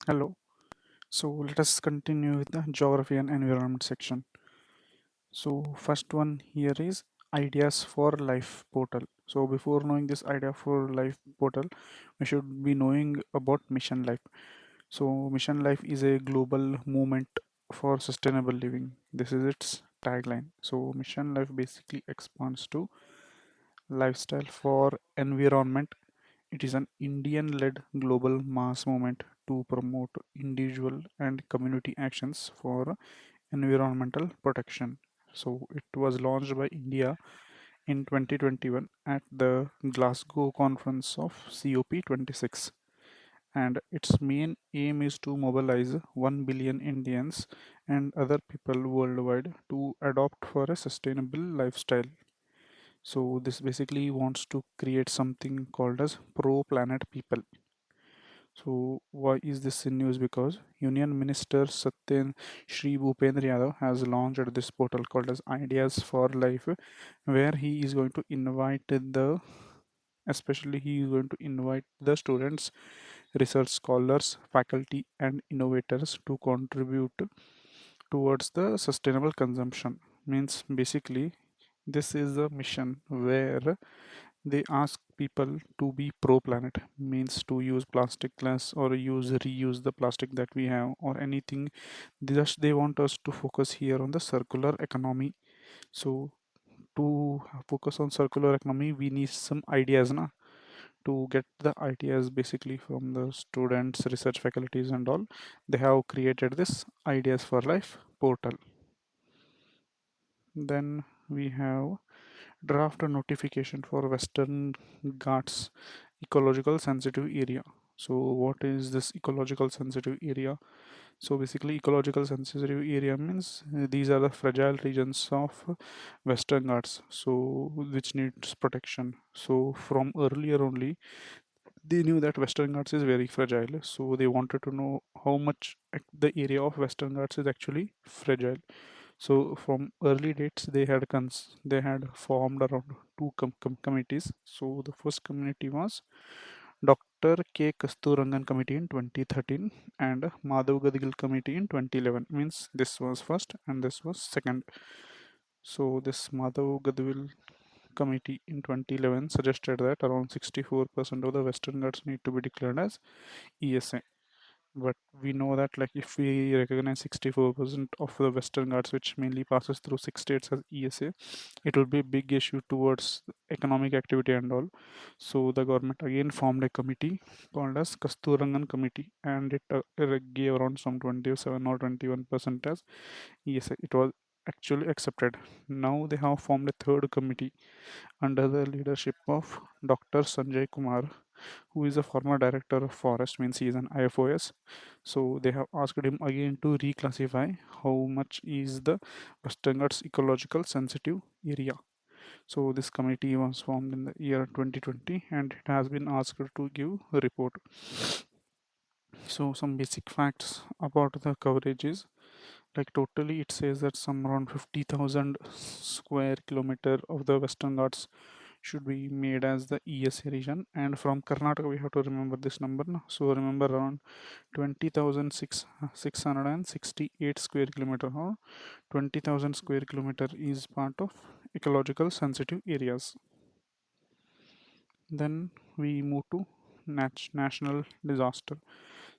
Hello. So let us continue with the geography and environment section. So first one here is ideas for life portal. So before knowing this idea for life portal, we should be knowing about Mission Life. So Mission Life is a global movement for sustainable living. This is its tagline. So Mission Life basically expands to lifestyle for environment. It is an Indian led global mass movement to promote individual and community actions for environmental protection. So, it was launched by India in 2021 at the Glasgow conference of COP26, and its main aim is to mobilize 1 billion Indians and other people worldwide to adopt for a sustainable lifestyle. So this basically wants to create something called as pro planet people. So why is this in news? Because Union Minister Satyen Shri Bhupendra Yadav has launched this portal called as Ideas for Life, where he is going to invite the especially he is going to invite the students, research scholars, faculty and innovators to contribute towards the sustainable consumption. Means basically this is a mission where they ask people to be pro planet, means to use plastic less or use reuse the plastic that we have or anything. They want us to focus here on the circular economy. So to focus on circular economy we need some ideas na, to get the ideas basically from the students, research faculties and all. They have created this Ideas for Life portal. Then we have draft a notification for Western Ghats ecological sensitive area. So what is this ecological sensitive area? So basically ecological sensitive area means these are the fragile regions of Western Ghats, so which needs protection. So from earlier only they knew that Western Ghats is very fragile, so they wanted to know how much the area of Western Ghats is actually fragile. So from early dates, they had formed around two committees. So the first committee was Dr. K. Kasturangan Committee in 2013 and Madhav Gadigil Committee in 2011. Means this was first and this was second. So this Madhav Gadigil Committee in 2011 suggested that around 64% of the Western Ghats need to be declared as ESA. But we know that like if we recognize 64% of the Western Ghats, which mainly passes through six states as ESA, it will be a big issue towards economic activity and all. So the government again formed a committee called as Kasturangan Committee, and it gave around some 27 or 21% as ESA. It was actually accepted. Now they have formed a third committee under the leadership of Dr. Sanjay Kumar, who is a former director of forest, means he is an IFOS. So they have asked him again to reclassify how much is the Western Ghats ecological sensitive area. So this committee was formed in the year 2020 and it has been asked to give a report. So some basic facts about the coverage is like totally it says that some around 50,000 square kilometer of the Western Ghats should be made as the ESA region, and from Karnataka we have to remember this number no? So remember around 20,668 square kilometer or 20,000 square kilometer is part of ecological sensitive areas. Then we move to national disaster.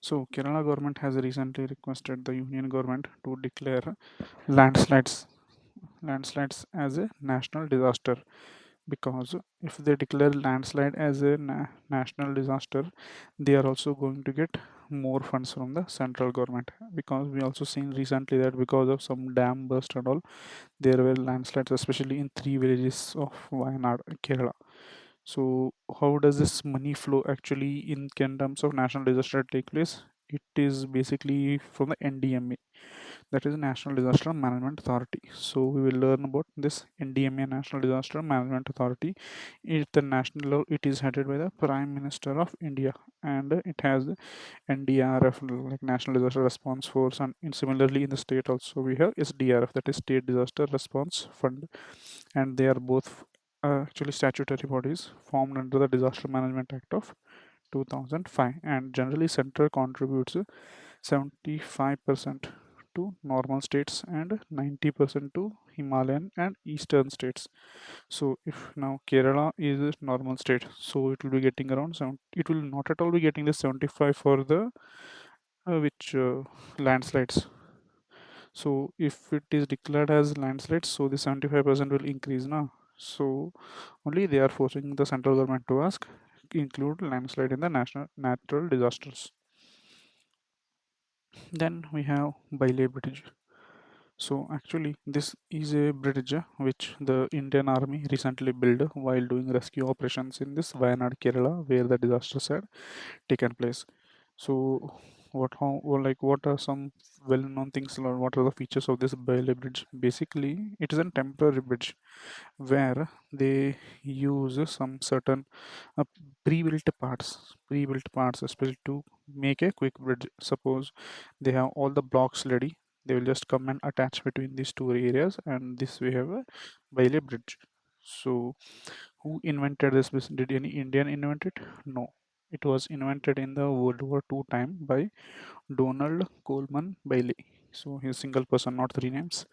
So Kerala government has recently requested the union government to declare landslides landslides as a national disaster, because if they declare landslide as a national disaster they are also going to get more funds from the central government, because we also seen recently that because of some dam burst and all there were landslides especially in three villages of Wayanad, Kerala. So how does this money flow actually in terms of national disaster take place? It is basically from the NDMA, that is National Disaster Management Authority. So we will learn about this NDMA, National Disaster Management Authority. It is headed by the Prime Minister of India, and it has the NDRF like National Disaster Response Force, and similarly in the state also we have SDRF, that is State Disaster Response Fund, and they are both actually statutory bodies formed under the Disaster Management Act of 2005, and generally center contributes 75% to normal states and 90% to Himalayan and eastern states. So if now Kerala is a normal state, so it will be getting around 7, it will not at all be getting the 75 for the which landslides. So if it is declared as landslides, so the 75% will increase now. So only they are forcing the central government to ask include landslide in the national natural disasters. Then we have Bailey Bridge. So actually, this is a bridge which the Indian Army recently built while doing rescue operations in this Wayanad, Kerala, where the disasters had taken place. So, what are some well-known things? Or what are the features of this Bailey Bridge? Basically, it is a temporary bridge where they use some certain uh, pre-built parts especially to make a quick bridge. Suppose they have all the blocks ready, they will just come and attach between these two areas, and this we have a Bailey Bridge. So who invented this? Did any Indian invent it? No, it was invented in the World War II time by Donald Coleman Bailey. So he's a single person, not three names.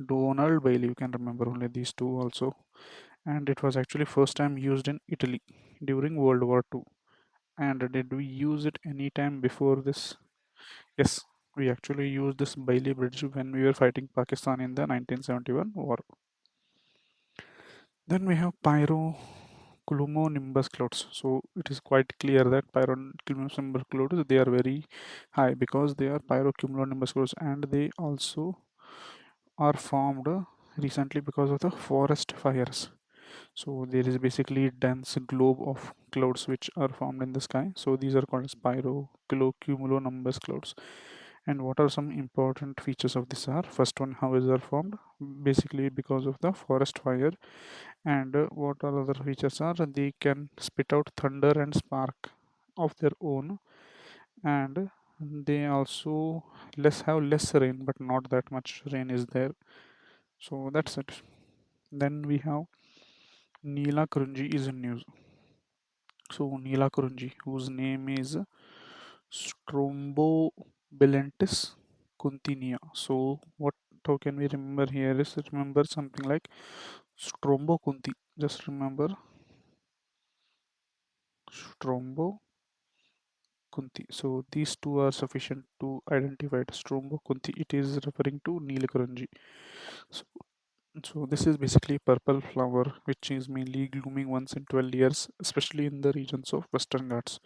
Donald Bailey, you can remember only these two also. And it was actually first time used in Italy during World War II. And did we use it any time before this? Yes, we actually used this Bailey Bridge when we were fighting Pakistan in the 1971 war. Then we have pyrocumulonimbus clouds. So it is quite clear that pyrocumulonimbus clouds, they are very high because they are pyrocumulonimbus clouds, and they also are formed recently because of the forest fires. So there is basically dense globe of clouds which are formed in the sky. So these are called as pyrocumulonimbus clouds. And what are some important features of this are? First one, how is they formed? Basically because of the forest fire. And what are other features are? They can spit out thunder and spark of their own, and they also have less rain, but not that much rain is there. So that's it. Then we have Neela Kurunji is in news. So Neela Kurunji, whose name is Strombobilentis kuntinia. So what how can we remember here is remember something like Strombokunti. Just remember Strombokunti. So these two are sufficient to identify it. Strombokunti. It is referring to Neelakurunji. So So this is basically purple flower which is mainly blooming once in 12 years, especially in the regions of Western Ghats.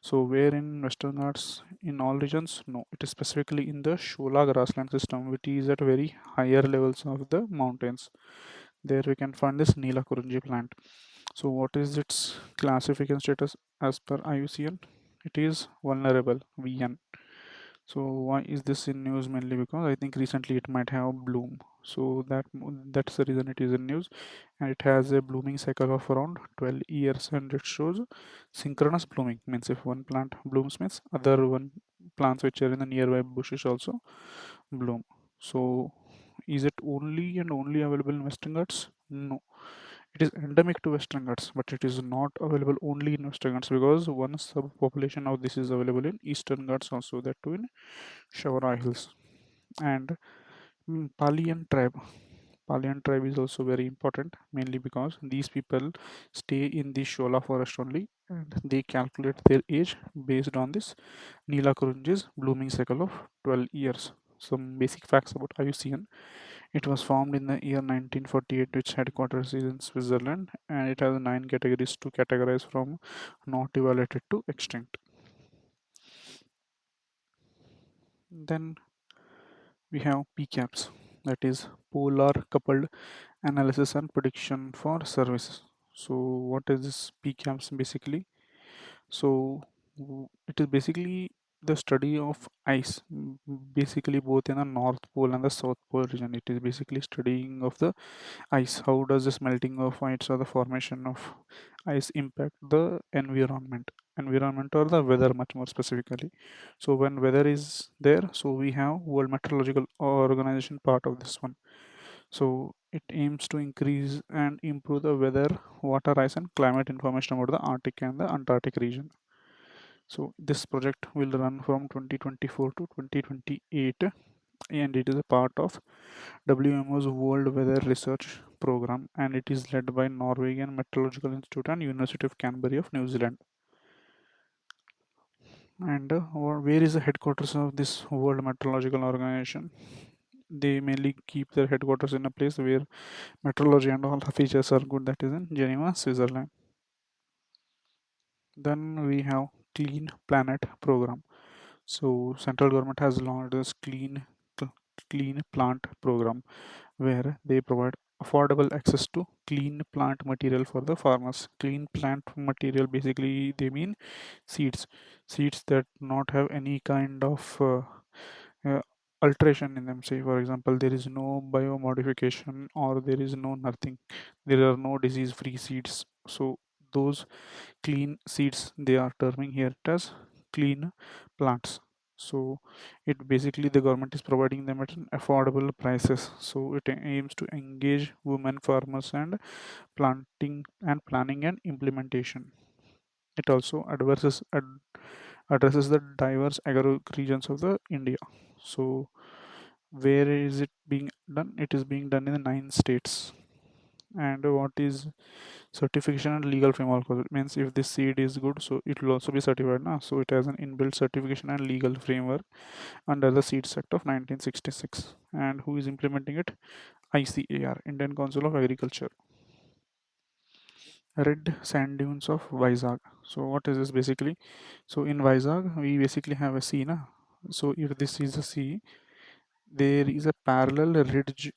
So where in Western Ghats, in all regions? No, it is specifically in the Shola grassland system, which is at very higher levels of the mountains. There we can find this Neela Kurunji plant. So what is its classification status as per IUCN? It is vulnerable, VN. So why is this in news? Mainly because I think recently it might have bloom. So that's the reason it is in news, and it has a blooming cycle of around 12 years, and it shows synchronous blooming. Means if one plant blooms, means other one plants which are in the nearby bushes also bloom. So is it only and only available in Western Ghats? No, it is endemic to Western Ghats, but it is not available only in Western Ghats because one subpopulation of this is available in Eastern Ghats also, that too in Shawara Hills. And Palian tribe. Palian tribe is also very important, mainly because these people stay in the Shola forest only, and they calculate their age based on this Neela Kurunji's blooming cycle of 12 years. Some basic facts about IUCN. It was formed in the year 1948, which headquarters is in Switzerland, and it has 9 categories to categorize from not evaluated to extinct. Then we have PCAPs, that is Polar Coupled Analysis and Prediction for Services. So what is this PCAPs basically? So it is basically the study of ice, basically both in the North Pole and the South Pole region. It is basically studying of the ice. How does this melting of ice or the formation of ice impact the environment or the weather much more specifically? So when weather is there, so we have World Meteorological Organization part of this one. So it aims to increase and improve the weather, water ice and climate information about the Arctic and the Antarctic region. So this project will run from 2024 to 2028, and it is a part of WMO's World Weather Research Program, and it is led by Norwegian Meteorological Institute and University of Canberra of New Zealand. And where is the headquarters of this World Meteorological Organization? They mainly keep their headquarters in a place where meteorology and all the features are good, that is in Geneva, Switzerland. Then we have Clean Planet program. So central government has launched this clean plant program where they provide affordable access to clean plant material for the farmers. Clean plant material basically they mean seeds, seeds that not have any kind of uh, alteration in them. Say for example, there is no biomodification or there is no nothing. There are no disease-free seeds. So those clean seeds they are terming here as clean plants. So it basically the government is providing them at an affordable prices, so it aims to engage women farmers and planting and planning and implementation. It also addresses the diverse agro regions of the India. So where is it being done? It is being done in the 9 states. And what is certification and legal framework? It means if this seed is good, so it will also be certified now. So it has an inbuilt certification and legal framework under the Seeds Act of 1966. And who is implementing it? ICAR, Indian Council of Agriculture. Red sand dunes of Vizag. So what is this basically? So in Vizag we basically have a sea na? So if this is a sea, there is a parallel ridge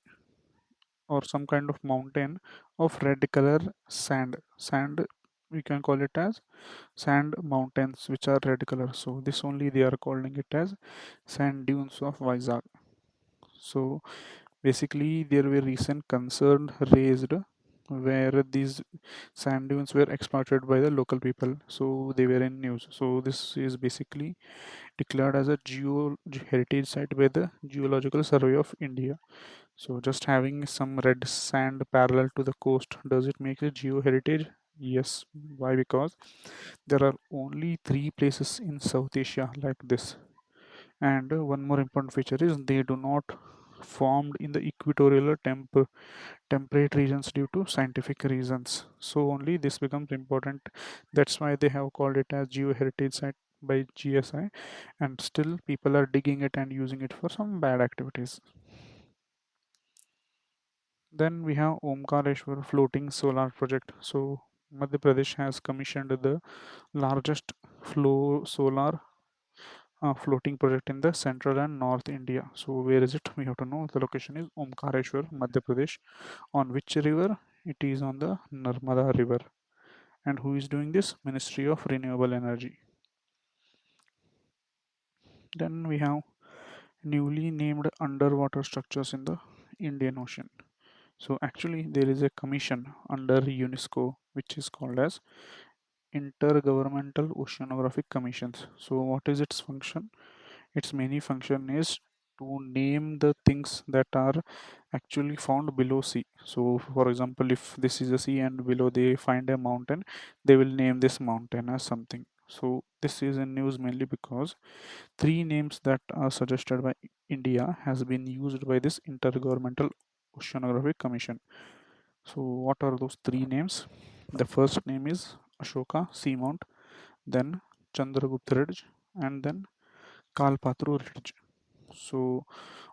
or some kind of mountain of red color sand. We can call it as sand mountains which are red color. So this only they are calling it as sand dunes of Vizag. So basically there were recent concern raised where these sand dunes were exploited by the local people, so they were in news. So this is basically declared as a heritage site by the Geological Survey of India. So just having some red sand parallel to the coast, does it make it geo heritage? Yes. Why? Because there are only 3 places in South Asia like this. And one more important feature is they do not formed in the equatorial or temperate regions due to scientific reasons. So only this becomes important. That's why they have called it as geoheritage site by GSI, and still people are digging it and using it for some bad activities. Then we have Omkareshwar floating solar project. So Madhya Pradesh has commissioned the largest flow solar floating project in the central and north India. So where is it? We have to know. The location is Omkareshwar, Madhya Pradesh. On which river? It is on the Narmada River. And who is doing this? Ministry of Renewable Energy. Then we have newly named underwater structures in the Indian Ocean. So actually there is a commission under UNESCO which is called as Intergovernmental Oceanographic Commissions. So what is its function? Its main function is to name the things that are actually found below sea. So for example, if this is a sea and below they find a mountain, they will name this mountain as something. So this is in news mainly because 3 names that are suggested by India has been used by this Intergovernmental Oceanographic Commission. So what are those 3 names? The first name is Ashoka Seamount, then Chandragupta Ridge, and then Kalpatru Ridge. So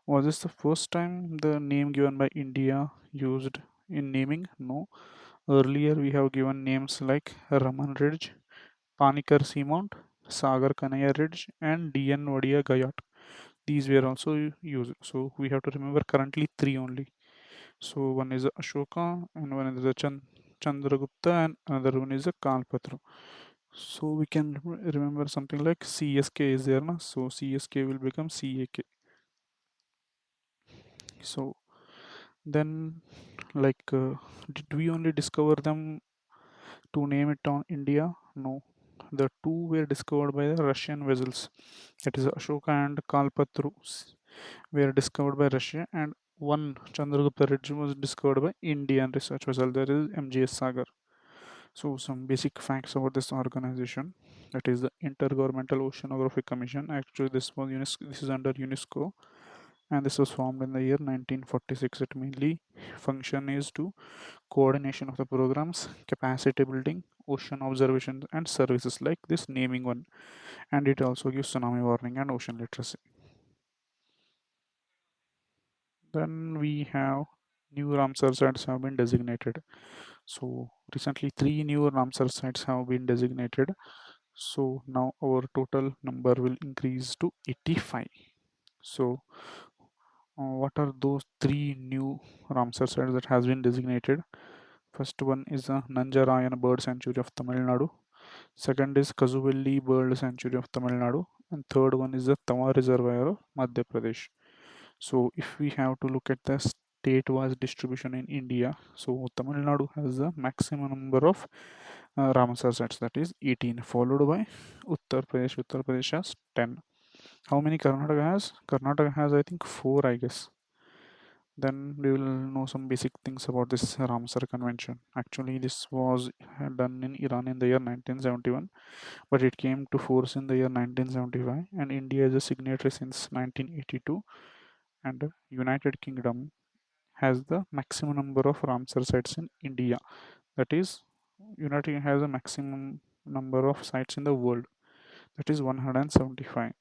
was this the first time the name given by India used in naming? No. Earlier we have given names like Raman Ridge, Panikar Seamount, Sagar Kanaya Ridge, and DN Wadia Gayat. These were also used. So we have to remember currently 3 only. So one is Ashoka, and one is the Chandragupta, and another one is a Kalpatru. So we can remember something like CSK is there, na? So CSK will become CAK. So then, like, did we only discover them to name it on India? No. The two were discovered by the Russian vessels. That is Ashoka and Kalpatru were discovered by Russia, and one Chandragupta Ridge was discovered by Indian research vessel. That is MGS Sagar. So some basic facts about this organization. that is the Intergovernmental Oceanographic Commission. Actually, this is under UNESCO, and this was formed in the year 1946. It mainly function is to coordination of the programs, capacity building, ocean observation, and services like this naming one, and it also gives tsunami warning and ocean literacy. Then we have new Ramsar sites have been designated. So recently, three new Ramsar sites have been designated. So now our total number will increase to 85. So what are those three new Ramsar sites that has been designated? First one is the Nanjarayan Bird Sanctuary of Tamil Nadu. Second is Kazuvelli Bird Sanctuary of Tamil Nadu. And third one is the Tama Reservoir of Madhya Pradesh. So if we have to look at the state-wise distribution in India, so Tamil Nadu has the maximum number of Ramsar sites, that is 18, followed by Uttar Pradesh. Uttar Pradesh has 10. How many Karnataka has? Karnataka has, I think, 4, I guess. Then we will know some basic things about this Ramsar Convention. Actually, this was done in Iran in the year 1971, but it came to force in the year 1975, and India is a signatory since 1982, and United Kingdom has the maximum number of Ramsar sites in India. That is, United Kingdom has a maximum number of sites in the world. That is 175,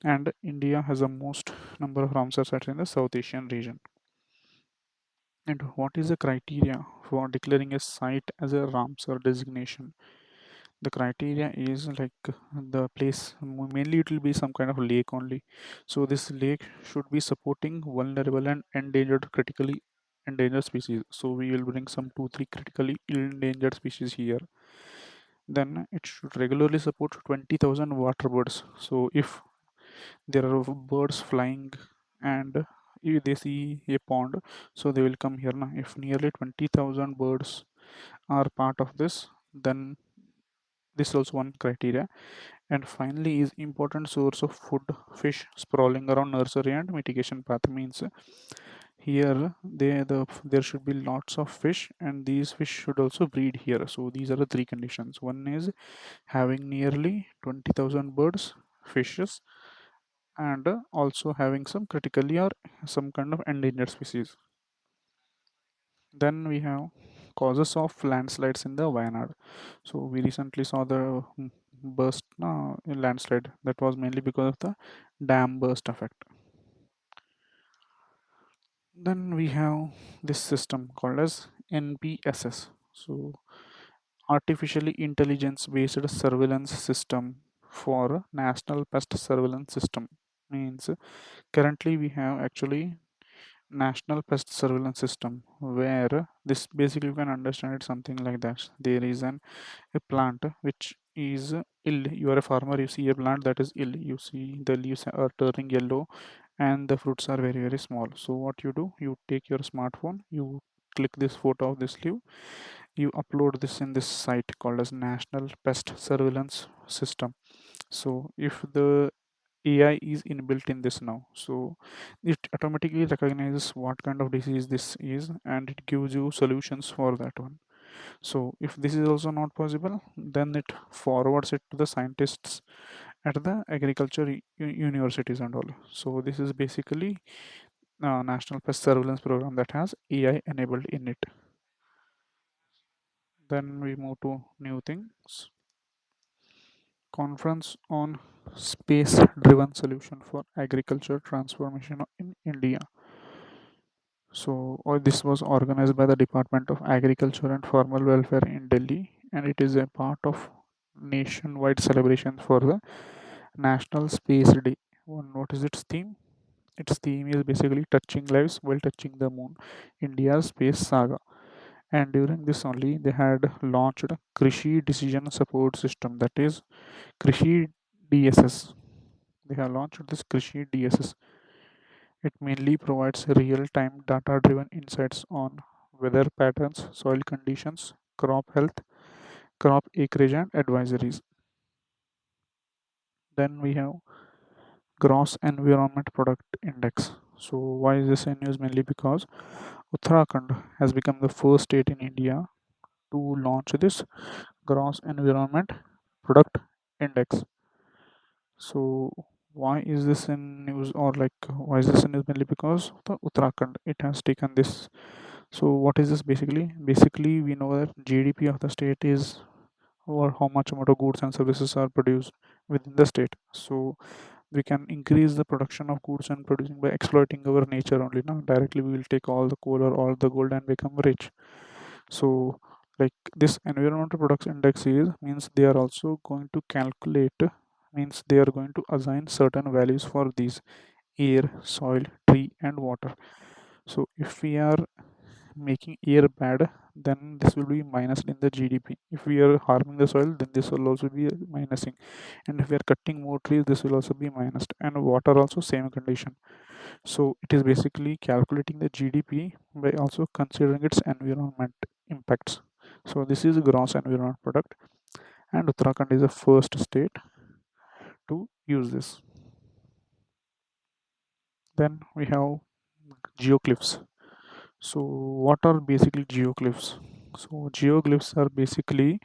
and India has the most number of Ramsar sites in the South Asian region. And what is the criteria for declaring a site as a Ramsar designation? The criteria is like the place, mainly it will be some kind of lake only. So this lake should be supporting vulnerable and endangered, critically endangered species. So we will bring some 2 3 critically endangered species here. Then it should regularly support 20,000 water birds. So if there are birds flying and if they see a pond, so they will come here now. If nearly 20,000 birds are part of this, then this is also one criteria. And finally is important source of food, fish sprawling around nursery and mitigation path. Means here there should be lots of fish, and these fish should also breed here. So these are the three conditions. One is having nearly 20,000 birds, fishes, and also having some critically or some kind of endangered species. Then we have causes of landslides in the Wayanad. So we recently saw the burst landslide that was mainly because of the dam burst effect. Then we have this system called as NPSS. So artificially intelligence based surveillance system for national pest surveillance system. Means currently we have actually national pest surveillance system where this basically you can understand it something like that. There is a plant which is ill. You are a farmer, you see a plant that is ill, you see the leaves are turning yellow and the fruits are very very small. So what you do, you take your smartphone, you click this photo of this leaf, you upload this in this site called as national pest surveillance system. So if the AI is inbuilt in this now, so it automatically recognizes what kind of disease this is and it gives you solutions for that one. So if this is also not possible, then it forwards it to the scientists at the agriculture universities and all. So this is basically a national pest surveillance program that has AI enabled in it. Then we move to new things. Conference on space driven solution for agriculture transformation in India. So this was organized by the Department of Agriculture and Farmer Welfare in Delhi, and it is a part of nationwide celebration for the National Space Day. What is its theme? Its theme is basically touching lives while touching the moon, India's space saga. And during this only, they had launched a Krishi Decision Support System, that is Krishi DSS. They have launched this Krishi DSS. It mainly provides real-time data-driven insights on weather patterns, soil conditions, crop health, crop acreage, and advisories. Then we have Gross Environment Product Index. So why is this in news? Mainly because Uttarakhand has become the first state in India to launch this Gross Environment Product index. So why is this in news, or like why is this in news? Mainly because the Uttarakhand, it has taken this. So what is this basically? Basically, we know that GDP of the state is, or how much amount of goods and services are produced within the state. So we can increase the production of goods and producing by exploiting our nature only. Now directly we will take all the coal or all the gold and become rich. So like this environmental products index is means they are also going to calculate, means they are going to assign certain values for these: air, soil, tree and water. So if we are making air bad, then this will be minus in the GDP. If we are harming the soil, then this will also be minusing. And if we are cutting more trees, this will also be minus. And water also same condition. So it is basically calculating the GDP by also considering its environment impacts. So this is gross environment product, and Uttarakhand is the first state to use this. Then we have geocliffs. So what are basically geoglyphs? So geoglyphs are basically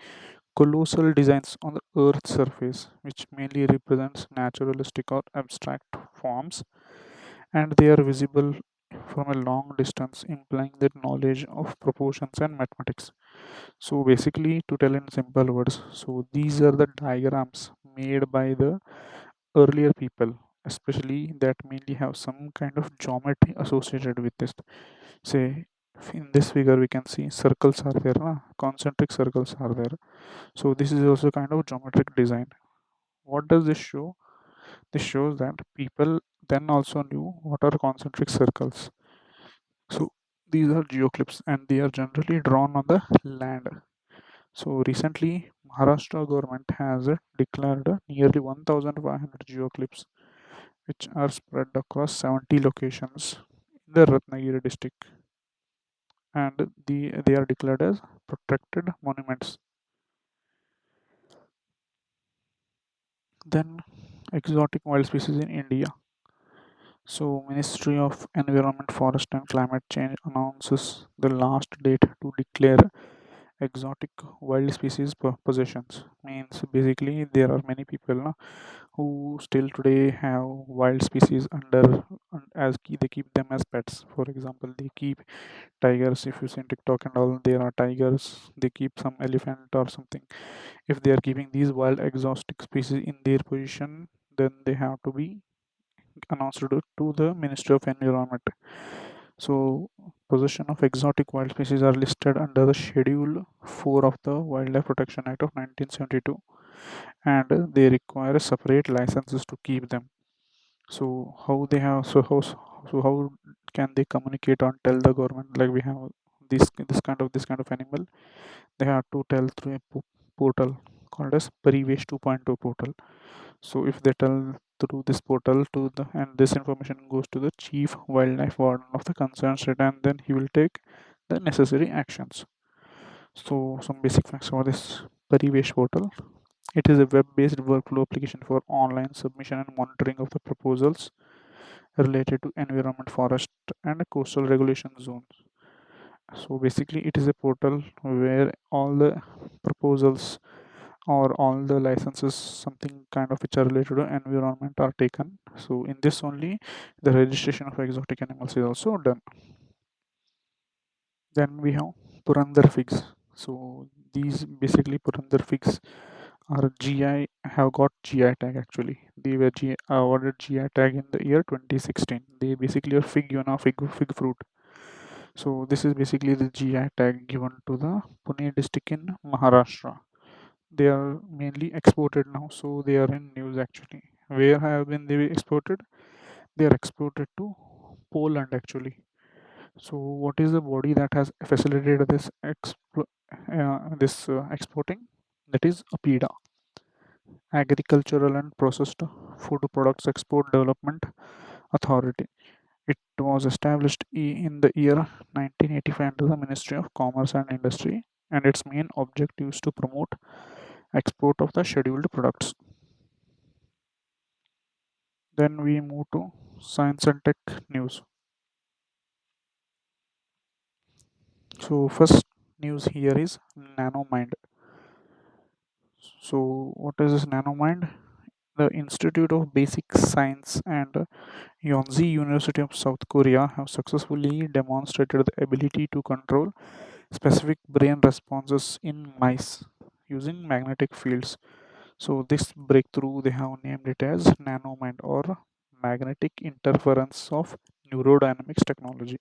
colossal designs on the earth's surface which mainly represents naturalistic or abstract forms, and they are visible from a long distance, implying the knowledge of proportions and mathematics. So basically, to tell in simple words, so these are the diagrams made by the earlier people, especially that mainly have some kind of geometry associated with this. Say in this figure we can see circles are there, na? Concentric circles are there. So this is also kind of geometric design. What does this show? This shows that people then also knew what are concentric circles. So these are geoclips and they are generally drawn on the land. So recently Maharashtra government has declared nearly 1500 geoclips which are spread across 70 locations in the Ratnagiri district, and they are declared as protected monuments. Then exotic wild species in India. So Ministry of Environment, Forest and Climate Change announces the last date to declare exotic wild species possessions. Means basically there are many people na, who still today have wild species under, as they keep them as pets. For example, they keep tigers. If you see in TikTok and all, there are tigers. They keep some elephant or something. If they are keeping these wild exotic species in their position, then they have to be announced to the Ministry of Environment. So, possession of exotic wild species are listed under the Schedule 4 of the Wildlife Protection Act of 1972, and they require separate licenses to keep them. So, how they have so how can they communicate and tell the government like we have this kind of animal? They have to tell through a portal called as Parivesh 2.0 portal. So if they tell through this portal to the, and this information goes to the chief wildlife warden of the concerned state, and then he will take the necessary actions. So some basic facts for this Parivesh portal. It is a web-based workflow application for online submission and monitoring of the proposals related to environment, forest, and coastal regulation zones. So basically, it is a portal where all the proposals or all the licenses, something kind of which are related to environment, are taken. So in this only, the registration of exotic animals is also done. Then we have Purandar figs. So these basically Purandar figs are GI, have got GI tag actually. They were awarded GI tag in the year 2016. They basically are fig fruit. So this is basically the GI tag given to the Pune district in Maharashtra. They are mainly exported now, so they are in news actually. Where have been they exported? They are exported to Poland actually. So what is the body that has facilitated this exporting? That is APIDA, Agricultural and Processed Food Products Export Development Authority. It was established in the year 1985 under the Ministry of Commerce and Industry, and its main objective is to promote export of the scheduled products. Then we move to science and tech news. So first news here is NanoMind. So what is this Nanomind? The Institute of Basic Science and Yonsei University of South Korea have successfully demonstrated the ability to control specific brain responses in mice using magnetic fields. So this breakthrough they have named it as Nanomind, or magnetic interference of neurodynamics technology.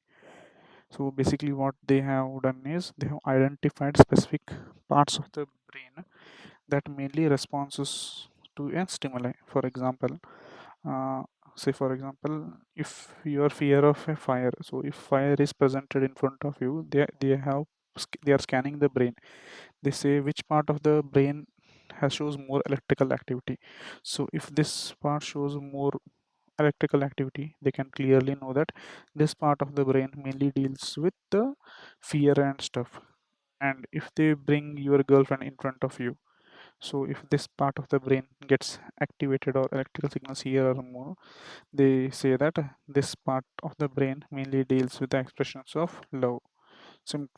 So basically what they have done is they have identified specific parts of the brain that mainly responses to a stimuli. For example, uh, say for example, if your fear of a fire, so if fire is presented in front of you, they are scanning the brain. They say which part of the brain has shows more electrical activity. So if this part shows more electrical activity, they can clearly know that this part of the brain mainly deals with the fear and stuff. And if they bring your girlfriend in front of you, so if this part of the brain gets activated or electrical signals here are more, they say that this part of the brain mainly deals with the expressions of love.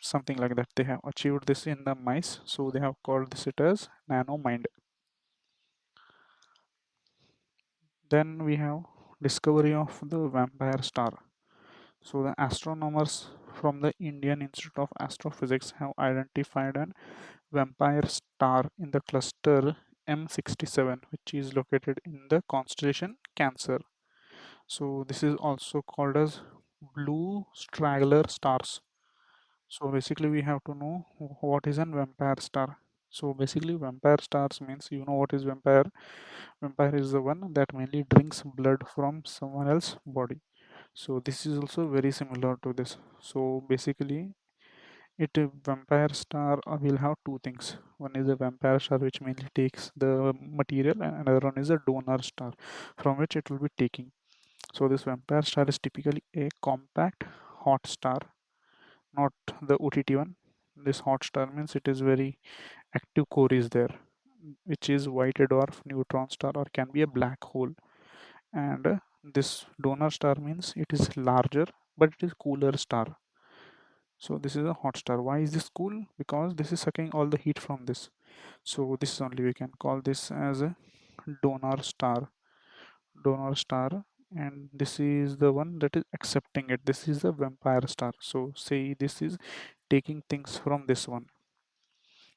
Something like that. They have achieved this in the mice, so they have called this it as Nanomind. Then we have discovery of the vampire star. So the astronomers from the Indian Institute of Astrophysics have identified an vampire star in the cluster M67, which is located in the constellation Cancer. So this is also called as blue straggler stars. So basically we have to know what is an vampire star. So basically vampire stars means, you know what is vampire. Vampire is the one that mainly drinks blood from someone else's body. So this is also very similar to this. So basically it a vampire star will have two things. One is a vampire star which mainly takes the material, and another one is a donor star from which it will be taking. So this vampire star is typically a compact hot star, not the OTT one. This hot star means it is very active core is there, which is white dwarf, neutron star, or can be a black hole. And this donor star means it is larger, but it is cooler star. So this is a hot star. Why is this cool? Because this is sucking all the heat from this. So this is only we can call this as a donor star. Donor star, and this is the one that is accepting it. This is a vampire star. So say this is taking things from this one.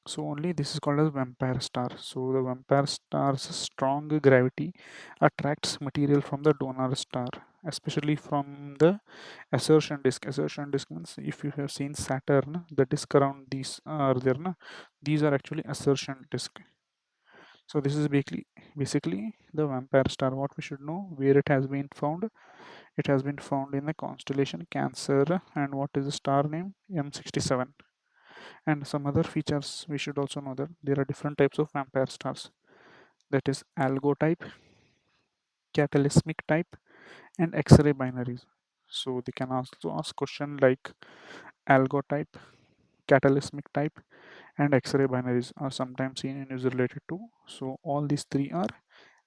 So only this is called as vampire star. So the vampire star's strong gravity attracts material from the donor star, especially from the assertion disk. Assertion disk means if you have seen Saturn, the disk around these are there, na? These are actually assertion disk. So this is basically the vampire star. What we should know where it has been found. It has been found in the constellation Cancer, and what is the star name? M67. And some other features we should also know that there are different types of vampire stars. That is algo type, catalysmic type, and X-ray binaries. So they can also ask question like algo type, catalysmic type, and X-ray binaries are sometimes seen in is related to. So all these three are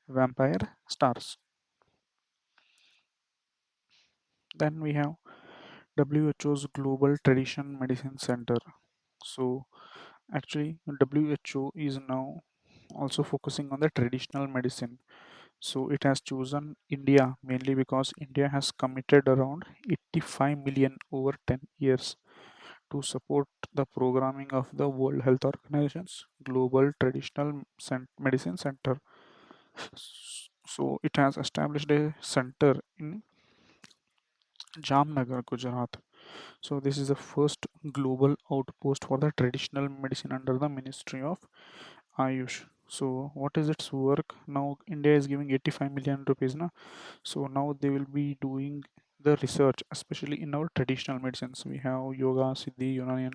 vampire stars. Then we have WHO's Global Tradition Medicine Center. So actually WHO is now also focusing on the traditional medicine. So it has chosen India mainly because India has committed around 85 million over 10 years to support the programming of the World Health Organization's Global Traditional Medicine Center. So it has established a center in Jamnagar, Gujarat. So this is the first global outpost for the traditional medicine under the Ministry of Ayush. So what is its work? Now India is giving 85 million rupees, na? So now they will be doing the research, especially in our traditional medicines. We have yoga, siddhi, unani,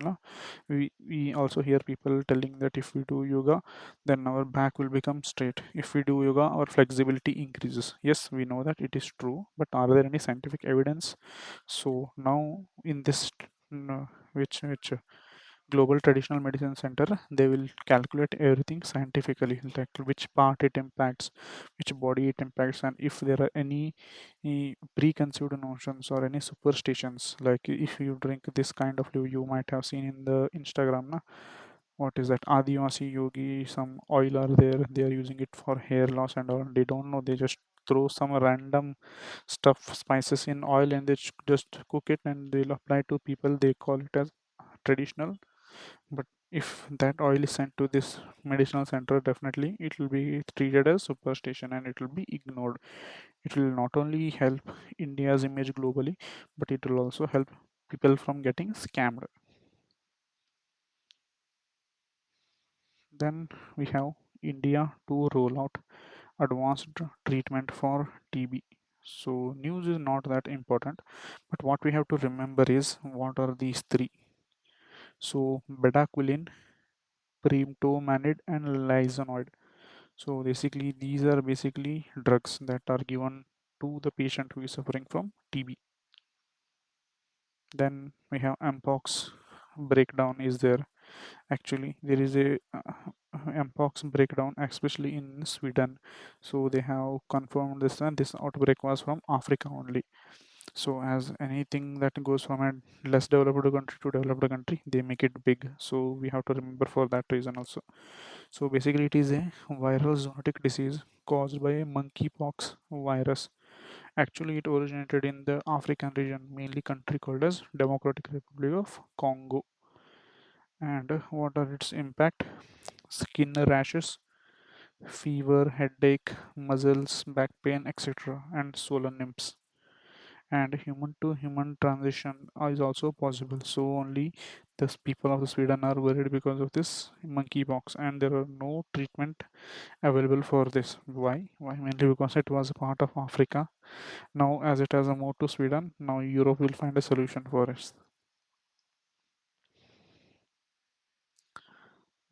and we also hear people telling that if we do yoga, then our back will become straight. If we do yoga, our flexibility increases. Yes, we know that it is true, but are there any scientific evidence? So now in this which Global Traditional Medicine Center, they will calculate everything scientifically, like which part it impacts, which body it impacts, and if there are any preconceived notions or any superstitions. Like if you drink this kind of liquid, you might have seen in the Instagram, na? what is that, Adivasi yogi, some oil are there, they are using it for hair loss and all. They don't know, they just throw some random stuff, spices in oil, and they just cook it and they'll apply to people. They call it as traditional. But if that oil is sent to this medicinal center, definitely it will be treated as superstition and it will be ignored. It will not only help India's image globally, but it will also help people from getting scammed. Then we have India to roll out advanced treatment for TB. So news is not that important, but what we have to remember is what are these three. So bedaquiline, primtomanid, and lisinoid. So basically, these are basically drugs that are given to the patient who is suffering from TB. Then we have mpox breakdown is there. Actually, there is a mpox breakdown, especially in Sweden. So they have confirmed this, and this outbreak was from Africa only. So as anything that goes from a less developed country to developed country, they make it big. So we have to remember for that reason also. So basically, it is a viral zoonotic disease caused by a monkeypox virus. Actually, it originated in the African region, mainly country called as Democratic Republic of Congo. And what are its impact? Skin rashes, fever, headache, muscles, back pain, etc., and swollen limbs. And human to human transition is also possible. So only the people of the Sweden are worried because of this monkeypox, and there are no treatment available for this. Why? Mainly because it was a part of Africa. Now, as it has moved to Sweden, now Europe will find a solution for it.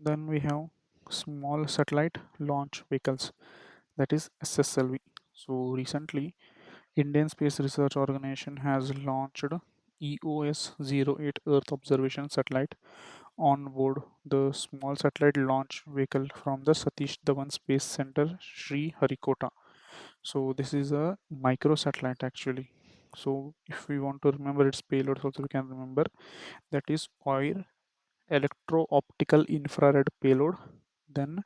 Then we have small satellite launch vehicles, that is SSLV. So recently, Indian Space Research Organization has launched EOS-08 Earth observation satellite on board the small satellite launch vehicle from the Satish Dhawan Space Center, Sri Harikota. So this is a micro satellite actually. So if we want to remember its payloads also, we can remember that is OIR, electro-optical infrared payload, then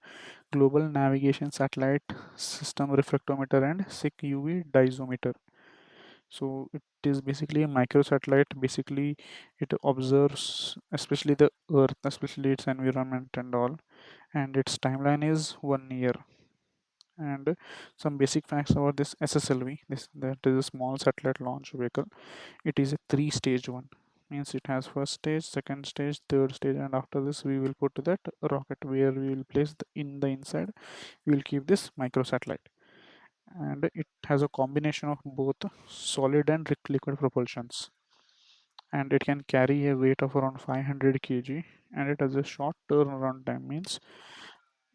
global navigation satellite system reflectometer and SICK UV disometer. So it is basically a microsatellite. Basically, it observes especially the Earth, especially its environment and all. And its timeline is 1 year. And some basic facts about this SSLV. This that is a small satellite launch vehicle. It is a three-stage one. Means it has first stage, second stage, third stage, and after this we will put that rocket where we will place in the inside. We will keep this microsatellite, and it has a combination of both solid and liquid propulsions, and it can carry a weight of around 500 kg, and it has a short turnaround time. Means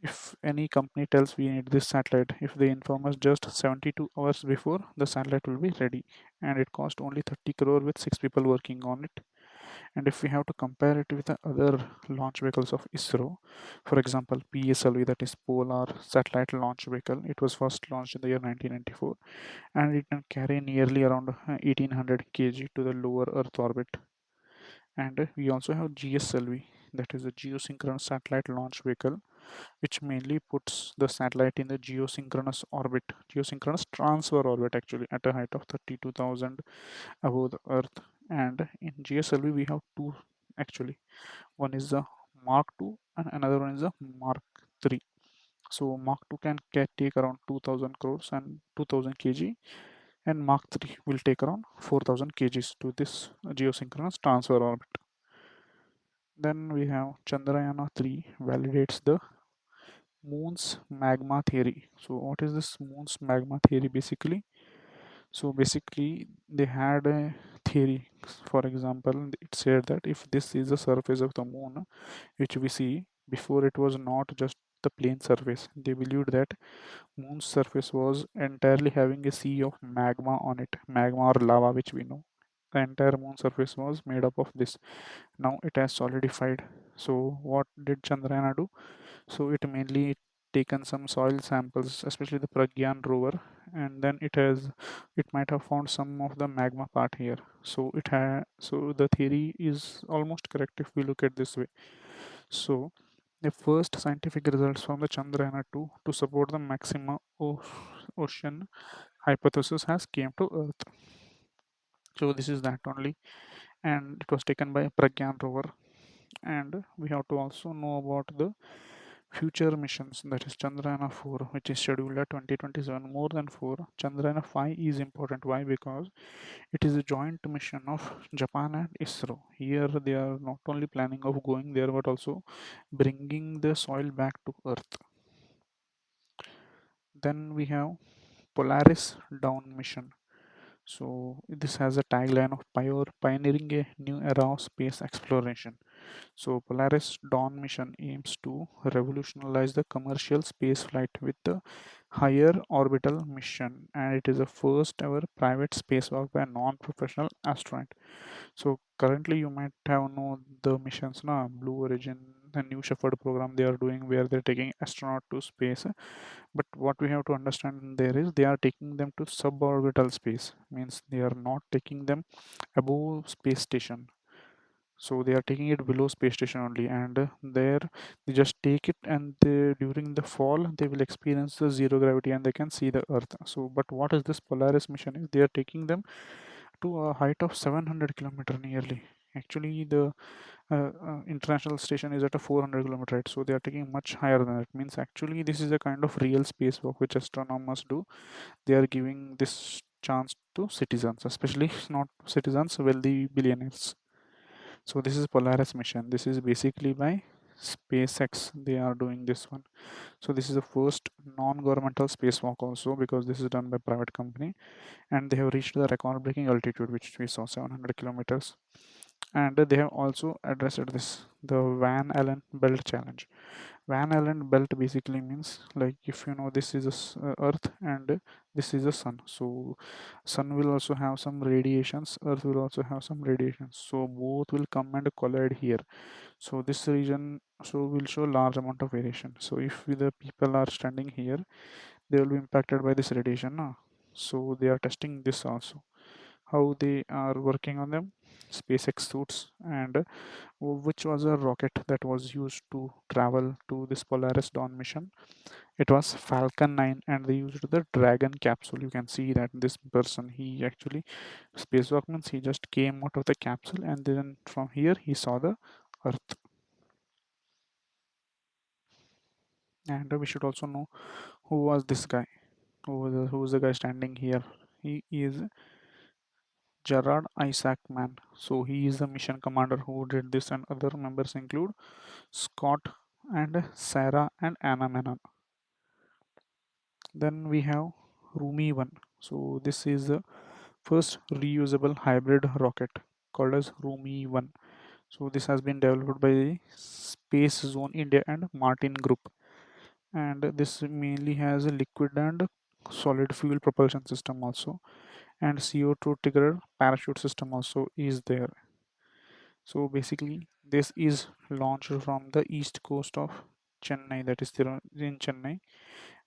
if any company tells we need this satellite, if they inform us just 72 hours before, the satellite will be ready, and it cost only 30 crore with 6 people working on it. And if we have to compare it with the other launch vehicles of ISRO, for example, PSLV, that is Polar Satellite Launch Vehicle, it was first launched in the year 1994, and it can carry nearly around 1800 kg to the lower Earth orbit. And we also have GSLV, that is a Geosynchronous Satellite Launch Vehicle, which mainly puts the satellite in the geosynchronous orbit, geosynchronous transfer orbit actually, at a height of 32,000 above the Earth. And in GSLV, we have two actually. One is the Mark II, and another one is the Mark III. So Mark II can take around 2000 crores and 2000 kg, and Mark III will take around 4000 kgs to this geosynchronous transfer orbit. Then we have Chandrayana 3 validates the moon's magma theory. So what is this moon's magma theory basically? So basically they had a theory. For example, it said that if this is the surface of the moon, which we see, before it was not just the plain surface. They believed that moon's surface was entirely having a sea of magma on it, magma or lava, which we know. The entire moon surface was made up of this. Now it has solidified. So what did Chandrayaan do? So it mainly taken some soil samples, especially the Pragyan rover, and then it might have found some of the magma part here. So the theory is almost correct if we look at this way. So The first scientific results from the Chandrayaan 2 to support the maxima ocean hypothesis has came to Earth. So this is that only, and it was taken by Pragyan rover. And we have to also know about the future missions, that is Chandrayaan 4, which is scheduled at 2027, more than 4. Chandrayaan 5 is important. Why? Because it is a joint mission of Japan and ISRO. Here they are not only planning of going there but also bringing the soil back to Earth. Then we have Polaris Dawn mission. So this has a tagline of pioneering a new era of space exploration. So Polaris Dawn mission aims to revolutionize the commercial space flight with the higher orbital mission, and it is the first ever private spacewalk by a non-professional astronaut. So currently you might have known the missions na Blue Origin, the New Shepard program they are doing where they're taking astronaut to space. But what we have to understand there is they are taking them to suborbital space, means they are not taking them above space station. So they are taking it below space station only, and there they just take it, and during the fall they will experience the zero gravity and they can see the Earth. So, but what is this Polaris mission is? They are taking them to a height of 700 kilometer nearly. Actually, the international station is at a 400 kilometer height, so they are taking much higher than that. Means actually this is a kind of real spacewalk which astronomers do. They are giving this chance to citizens, especially not citizens, wealthy billionaires. So this is Polaris mission. This is basically by SpaceX. They are doing this one. So this is the first non-governmental spacewalk also, because this is done by private company, and they have reached the record-breaking altitude, which we saw 700 kilometers. And they have also addressed this, the Van Allen Belt Challenge. Van Allen belt basically means, like, if you know, this is a Earth and this is the sun. So sun will also have some radiations, Earth will also have some radiations. So both will come and collide here. So this region will show large amount of variation. So if the people are standing here, they will be impacted by this radiation. Na? So they are testing this also. How they are working on them? SpaceX suits, and which was a rocket that was used to travel to this Polaris Dawn mission. It was Falcon 9, and they used the Dragon capsule. You can see that this person, he actually, spacewalk means he just came out of the capsule, and then from here he saw the Earth. And we should also know who was this guy, who was the guy standing here. He is Gerard Isaacman. So he is the mission commander who did this, and other members include Scott and Sarah and Anna Menon. Then we have Rumi 1. So this is the first reusable hybrid rocket called as Rumi 1. So this has been developed by the Space Zone India and Martin Group. And this mainly has a liquid and solid fuel propulsion system also, and CO2 trigger parachute system also is there. So basically this is launched from the east coast of Chennai, that is in Chennai,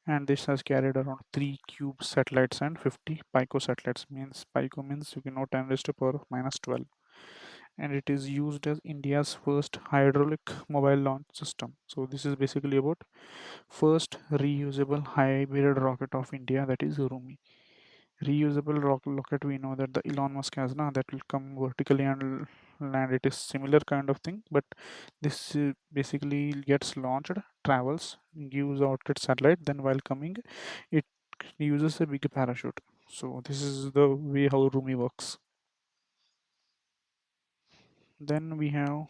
and this has carried around 3 cube satellites and 50 pico satellites. Means pico means, you can know, 10 raised to power of minus 12, and it is used as India's first hydraulic mobile launch system. So this is basically about first reusable hybrid rocket of India, that is Rumi. Reusable rocket, we know that the Elon Musk has now, that will come vertically and land. It is similar kind of thing, but this basically gets launched, travels, gives out its satellite, then while coming it uses a big parachute. So this is the way how Rumi works. Then we have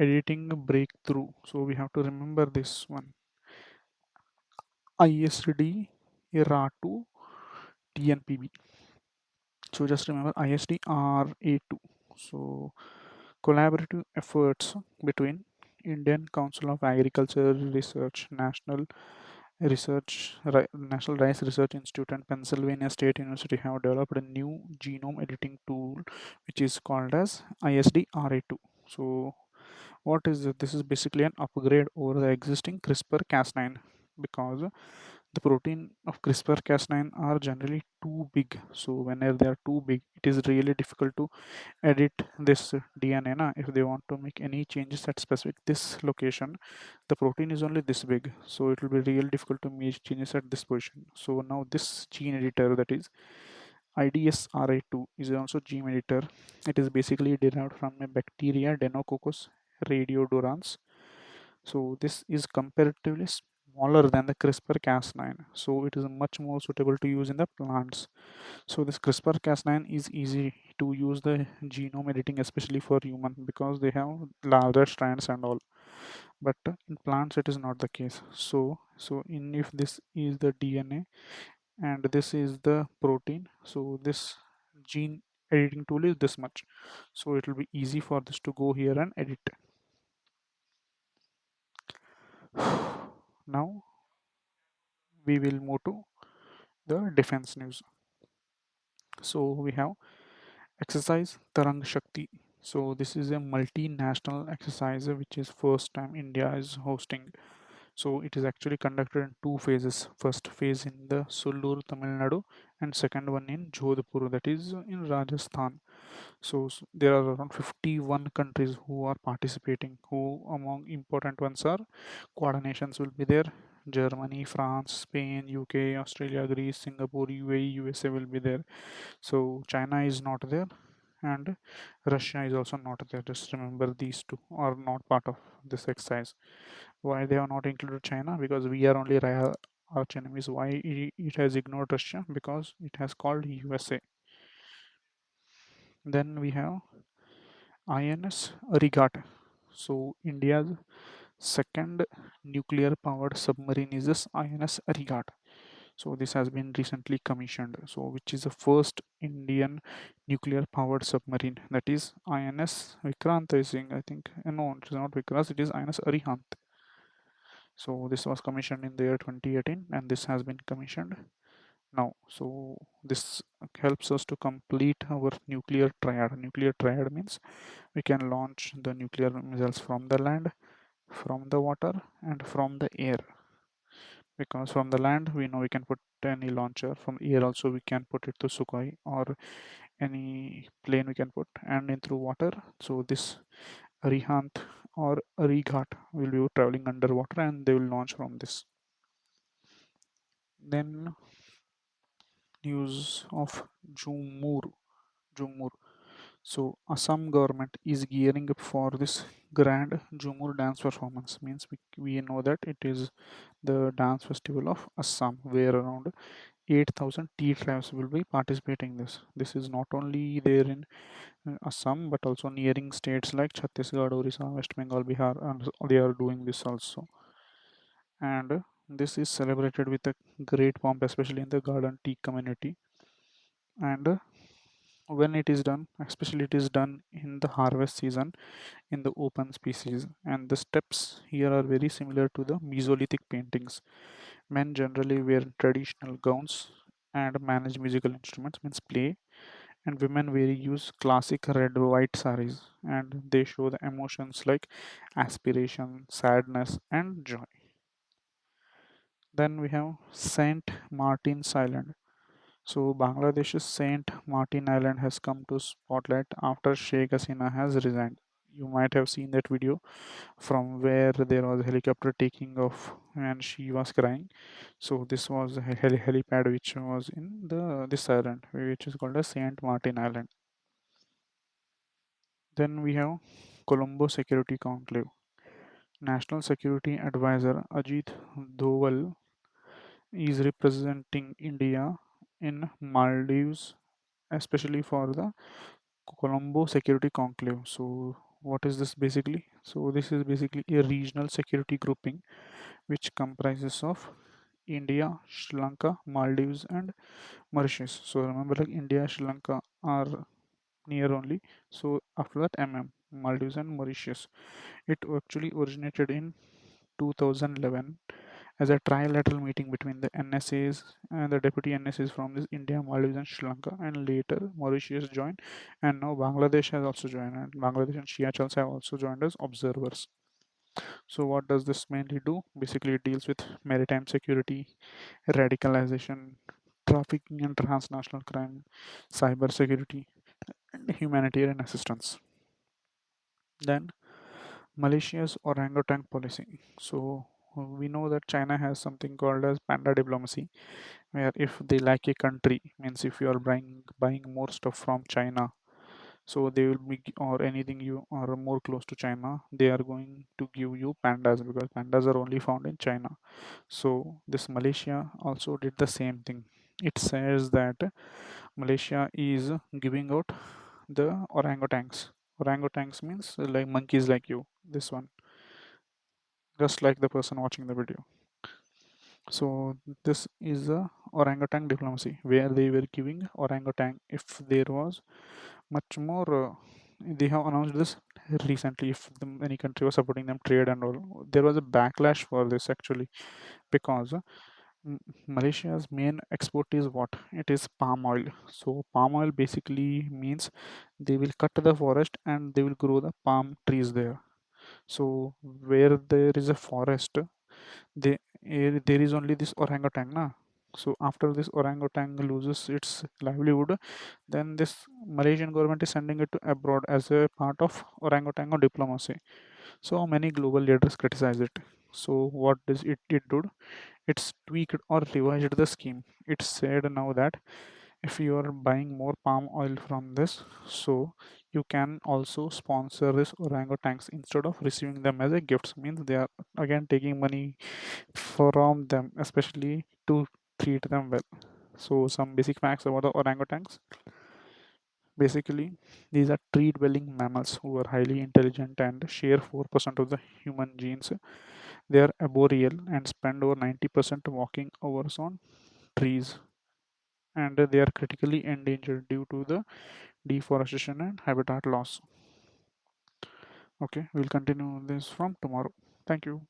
editing breakthrough. So we have to remember this one, ISD era 2 TNPB. So just remember ISDRA2. So collaborative efforts between Indian Council of Agriculture Research, National Rice Research Institute, and Pennsylvania State University have developed a new genome editing tool which is called as ISDRA2. So what is it? This is basically an upgrade over the existing CRISPR-Cas9, because The protein of CRISPR-Cas9 are generally too big. So whenever they are too big, it is really difficult to edit this DNA. Na? If they want to make any changes at specific this location, the protein is only this big. So it will be really difficult to make changes at this position. So now this gene editor, that is IDSRA2, is also gene editor. It is basically derived from a bacteria Deinococcus radiodurans. So this is comparatively smaller than the CRISPR-Cas9. So it is much more suitable to use in the plants. So this CRISPR-Cas9 is easy to use the genome editing, especially for human, because they have larger strands and all. But in plants it is not the case. So in if this is the DNA and this is the protein, so this gene editing tool is this much. So it will be easy for this to go here and edit. Now we will move to the defense news. So we have exercise Tarang Shakti. So this is a multinational exercise which is first time India is hosting. So it is actually conducted in two phases. First phase in the Sulur, Tamil Nadu, and second one in Jodhpur, that is in Rajasthan. So there are around 51 countries who are participating. Who among important ones are Quad nations will be there. Germany, France, Spain, UK, Australia, Greece, Singapore, UAE, USA will be there. So China is not there, and Russia is also not there. Just remember these two are not part of this exercise. Why they are not included China? Because we are only real arch enemies. Why it has ignored Russia? Because it has called USA. Then we have INS Arigat. So India's second nuclear powered submarine is this INS Arigat. So this has been recently commissioned. So which is the first Indian nuclear powered submarine, that is INS Vikrant is saying, I think. No, it is not Vikrant, it is INS Arihant. So this was commissioned in the year 2018 and this has been commissioned now. So this helps us to complete our nuclear triad. Nuclear triad means we can launch the nuclear missiles from the land, from the water, and from the air. Because from the land we know we can put any launcher, from air also we can put it to Sukhoi or any plane we can put, and in through water. So this Arihant or Arighat will be traveling underwater and they will launch from this. Then news of Jumur. Jumur. So Assam government is gearing up for this grand Jumur dance performance. Means we know that it is the dance festival of Assam, where around 8,000 tea tribes will be participating in this. This is not only there in Assam but also nearing states like Chhattisgarh, Orissa, West Bengal, Bihar, and they are doing this also. And this is celebrated with a great pomp, especially in the garden tea community. And when it is done, especially it is done in the harvest season in the open species, and the steps here are very similar to the Mesolithic paintings. Men generally wear traditional gowns and manage musical instruments, means play, and women very use classic red white saris, and they show the emotions like aspiration, sadness, and joy. Then we have Saint Martin's Island. So Bangladesh's Saint Martin Island has come to spotlight after Sheikh Hasina has resigned. You might have seen that video from where there was a helicopter taking off and she was crying. So this was a helipad which was in the this island, which is called as Saint Martin Island. Then we have Colombo Security Conclave. National Security Advisor Ajit Doval is representing India in Maldives, especially for the Colombo Security Conclave. So what is this basically? So this is basically a regional security grouping which comprises of India, Sri Lanka, Maldives, and Mauritius. So remember, like India, Sri Lanka are near only. So after that, Maldives and Mauritius. It actually originated in 2011 as a trilateral meeting between the NSAs and the deputy NSAs from this India, Maldives, and Sri Lanka, and later Mauritius joined, and now Bangladesh has also joined, and Bangladesh and Seychelles have also joined as observers. So what does this mainly do? Basically, it deals with maritime security, radicalization, trafficking and transnational crime, cyber security, and humanitarian assistance. Then Malaysia's orangutan policy. So we know that China has something called as panda diplomacy, where if they like a country, means if you are buying more stuff from China, so they will be, or anything you are more close to China, they are going to give you pandas because pandas are only found in China. So this Malaysia also did the same thing. It says that Malaysia is giving out the orangutans. Orangutans means like monkeys like you. This one, just like the person watching the video. So this is a orangutan diplomacy where they were giving orangutan if there was much more. They have announced this recently. If any country was supporting them trade and all, there was a backlash for this actually because Malaysia's main export is what? It is palm oil. So palm oil basically means they will cut the forest and they will grow the palm trees there. So where there is a forest, there is only this orangutan na. So after this orangutan loses its livelihood, then this Malaysian government is sending it to abroad as a part of orangutan diplomacy. So many global leaders criticize it. So what does it do? It's tweaked or revised the scheme. It said now that if you are buying more palm oil from this, so you can also sponsor this orangutans instead of receiving them as a gifts. Means they are again taking money from them, especially to treat them well. So some basic facts about the orangutans. Basically, these are tree-dwelling mammals who are highly intelligent and share 4% of the human genes. They are arboreal and spend over 90% walking hours on trees, and they are critically endangered due to the deforestation and habitat loss. Okay, we'll continue this from tomorrow. Thank you.